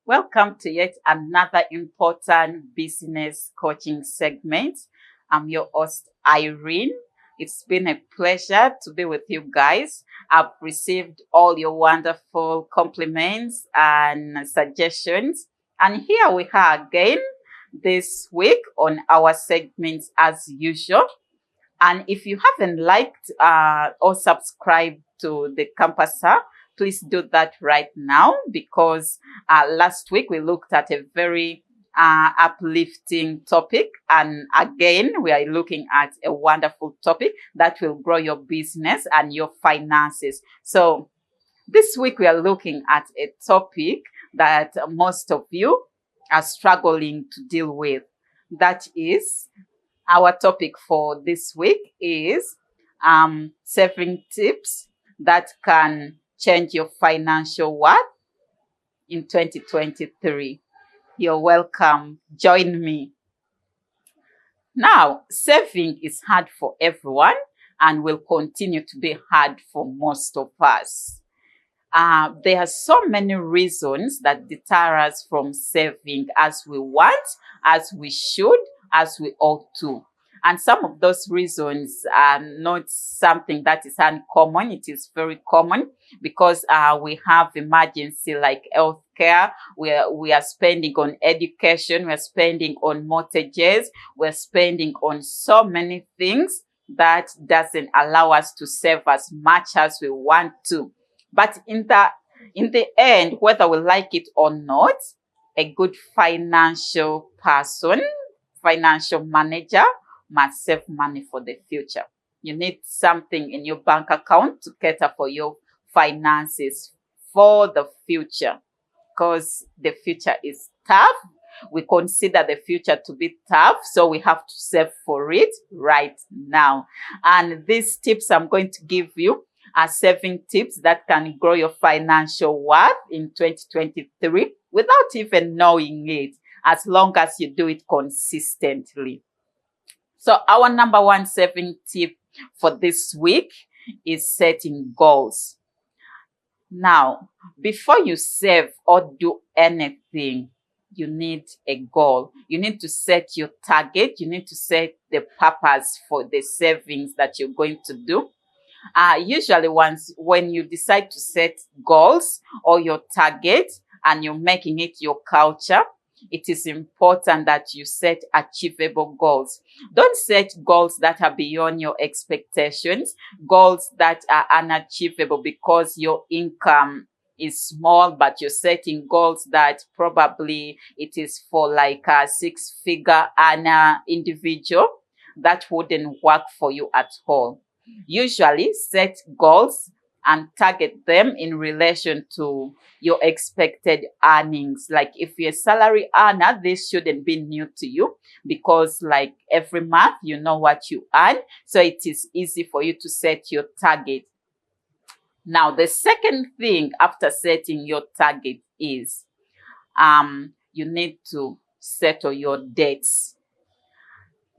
Welcome to yet another important business coaching segment. I'm your host, Irene. It's been a pleasure to be with you guys. I've received all your wonderful compliments and suggestions. And here we are again this week on our segments as usual. And if you haven't liked or subscribed to the Campus Hub, please do that right now because last week we looked at a very uplifting topic. And again, we are looking at a wonderful topic that will grow your business and your finances. So this week we are looking at a topic that most of you are struggling to deal with. That is, our topic for this week is 7 tips that can change your financial worth in 2023. You're welcome. Join me. Now, saving is hard for everyone and will continue to be hard for most of us. There are so many reasons that deter us from saving as we want, as we should, as we ought to. And some of those reasons are not something that is uncommon. It is very common because we have emergency like healthcare. We are spending on education. We are spending on mortgages. We're spending on so many things that doesn't allow us to save as much as we want to. But in the end, whether we like it or not, a good financial person, financial manager must save money for the future. You need something in your bank account to cater for your finances for the future because the future is tough. We consider the future to be tough, so we have to save for it right now. And these tips I'm going to give you are 7 tips that can grow your financial worth in 2023 without even knowing it, as long as you do it consistently. So our number 1 saving tip for this week is setting goals. Now, before you save or do anything, you need a goal. You need to set your target. You need to set the purpose for the savings that you're going to do. Usually when you decide to set goals or your target and you're making it your culture, it is important that you set achievable goals. Don't set goals that are beyond your expectations, goals that are unachievable because your income is small, but you're setting goals that probably it is for like a 6-figure earner individual. That wouldn't work for you at all. Usually set goals and target them in relation to your expected earnings. Like if you're a salary earner, this shouldn't be new to you because like every month, you know what you earn. So it is easy for you to set your target. Now, the second thing after setting your target is you need to settle your debts.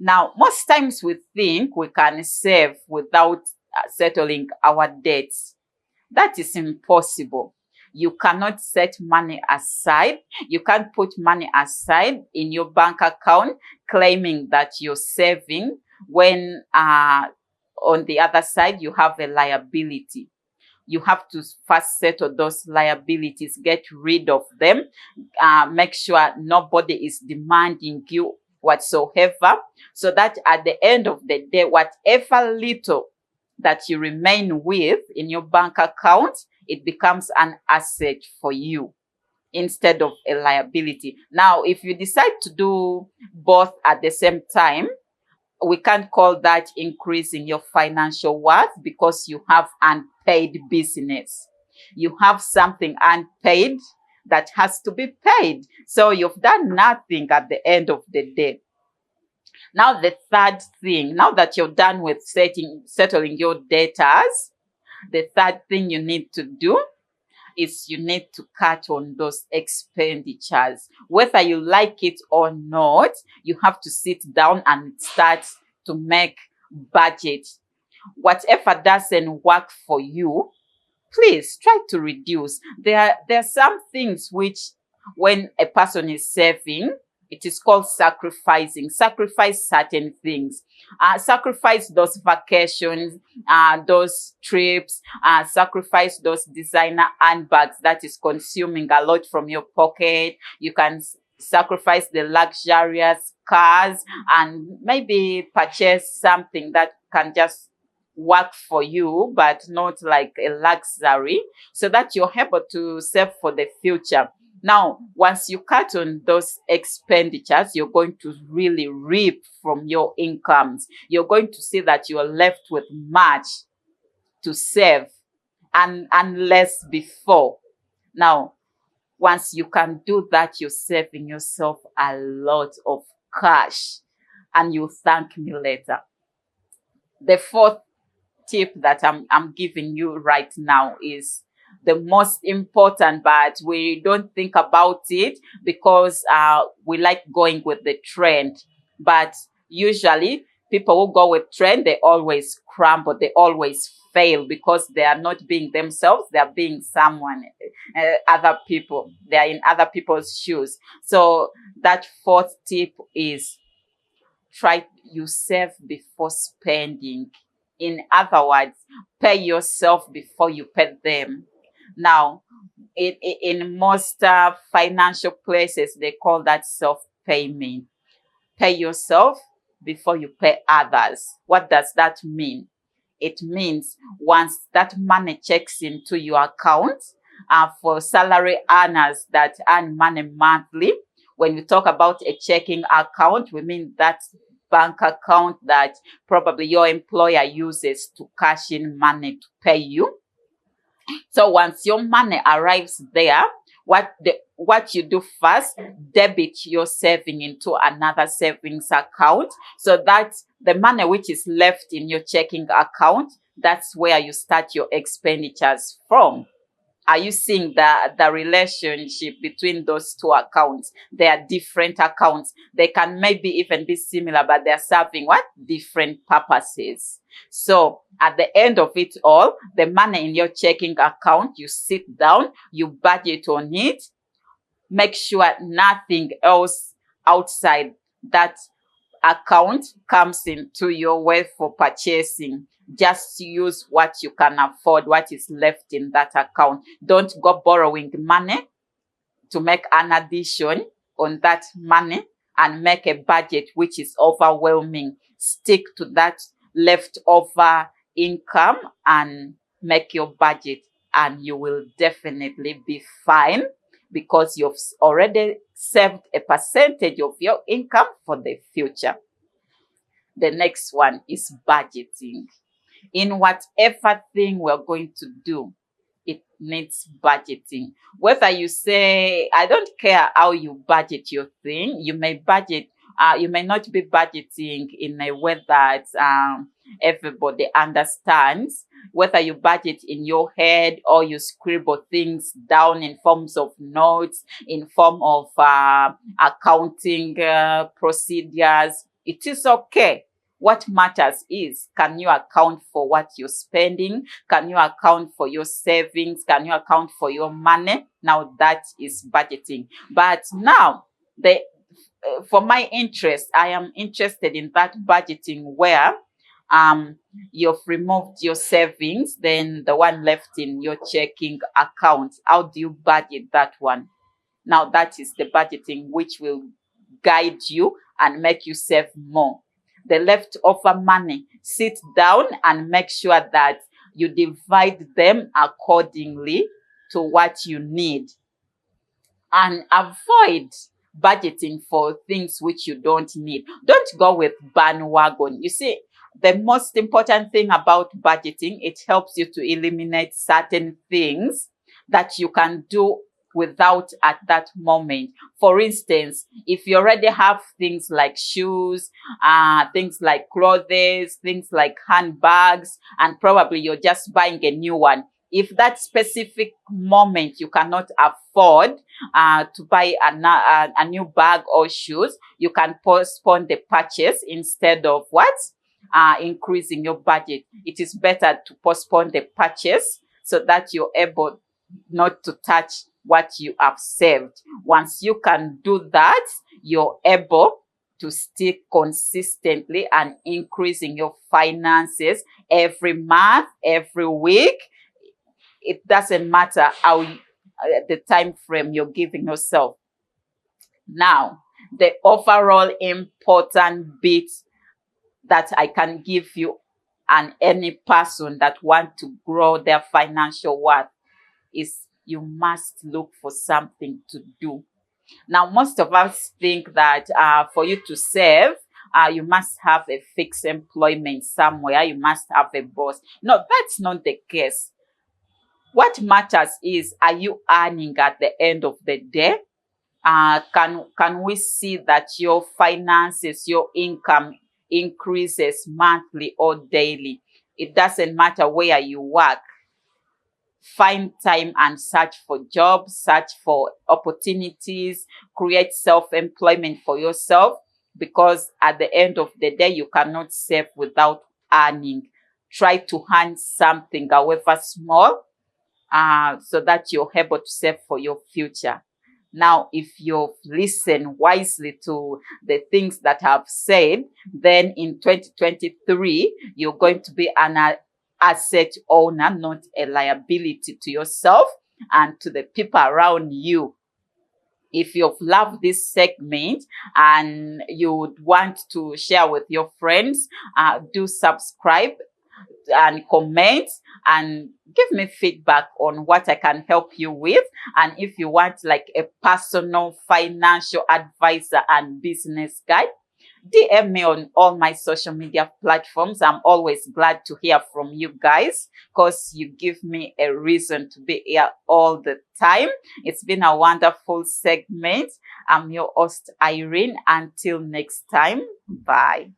Now, most times we think we can save without settling our debts. That is impossible. You cannot set money aside. You can't put money aside in your bank account claiming that you're saving when on the other side you have a liability. You have to first settle those liabilities, get rid of them, make sure nobody is demanding you whatsoever, so that at the end of the day, whatever little that you remain with in your bank account, it becomes an asset for you instead of a liability. Now, if you decide to do both at the same time, we can't call that increasing your financial worth because you have unpaid business. You have something unpaid that has to be paid. So you've done nothing at the end of the day. Now, the third thing, now that you're done with settling your debtors, the third thing you need to do is you need to cut on those expenditures. Whether you like it or not, you have to sit down and start to make budget. Whatever doesn't work for you, please try to reduce. There are some things which when a person is saving, it is called sacrificing. Sacrifice certain things. Sacrifice those vacations, those trips, sacrifice those designer handbags that is consuming a lot from your pocket. You can sacrifice the luxurious cars and maybe purchase something that can just work for you, but not like a luxury, so that you're able to save for the future. Now, once you cut on those expenditures, you're going to really reap from your incomes. You're going to see that you're left with much to save and less before. Now, once you can do that, you're saving yourself a lot of cash, and you thank me later. The fourth tip that I'm giving you right now is the most important, but we don't think about it because we like going with the trend. But usually people who go with trend, they always crumble, they always fail because they are not being themselves, they are being someone, other people, they are in other people's shoes. So that fourth tip is you save before spending. In other words, pay yourself before you pay them. Now, in most financial places, they call that self-payment. Pay yourself before you pay others. What does that mean? It means once that money checks into your account, for salary earners that earn money monthly, when we talk about a checking account, we mean that bank account that probably your employer uses to cash in money to pay you. So once your money arrives there, what you do first, debit your saving into another savings account, so that the money which is left in your checking account, that's where you start your expenditures from. Are you seeing the relationship between those two accounts? They are different accounts. They can maybe even be similar, but they're serving what? Different purposes. So at the end of it all, the money in your checking account, you sit down, you budget on it. Make sure nothing else outside that account comes into your way for purchasing. Just use what you can afford, what is left in that account. Don't go borrowing money to make an addition on that money and make a budget which is overwhelming. Stick to that leftover income and make your budget, and you will definitely be fine because you've already saved a percentage of your income for the future. The next one is budgeting. In whatever thing we're going to do, it needs budgeting. Whether you say, I don't care how you budget your thing, you may budget, you may not be budgeting in a way that everybody understands. Whether you budget in your head or you scribble things down in forms of notes, in form of accounting procedures, it is okay. What matters is, can you account for what you're spending? Can you account for your savings? Can you account for your money? Now that is budgeting. But now, for my interest, I am interested in that budgeting where you've removed your savings, then the one left in your checking account. How do you budget that one? Now that is the budgeting which will guide you and make you save more. The leftover money, sit down and make sure that you divide them accordingly to what you need, and avoid budgeting for things which you don't need. Don't go with bandwagon. You see, the most important thing about budgeting, it helps you to eliminate certain things that you can do without at that moment. For instance, if you already have things like shoes, things like clothes, things like handbags, and probably you're just buying a new one. If that specific moment you cannot afford to buy a new bag or shoes, you can postpone the purchase instead of what? Increasing your budget. It is better to postpone the purchase so that you're able not to touch what you have saved. Once you can do that, you're able to stick consistently and increasing your finances every month, every week. It doesn't matter how the time frame you're giving yourself. Now, the overall important bit that I can give you and any person that want to grow their financial worth is you must look for something to do. Now, most of us think that for you to save, you must have a fixed employment somewhere. You must have a boss. No, that's not the case. What matters is, are you earning at the end of the day? Can we see that your finances, your income increases monthly or daily? It doesn't matter where you work. Find time and search for jobs, search for opportunities, create self-employment for yourself, because at the end of the day, you cannot save without earning. Try to earn something, however small, so that you're able to save for your future. Now, if you've listened wisely to the things that I've said, then in 2023, you're going to be an asset owner, not a liability to yourself and to the people around you. If you've loved this segment and you would want to share with your friends, do subscribe and comment and give me feedback on what I can help you with. And if you want like a personal financial advisor and business guide, DM me on all my social media platforms. I'm always glad to hear from you guys because you give me a reason to be here all the time. It's been a wonderful segment. I'm your host, Irene. Until next time, bye.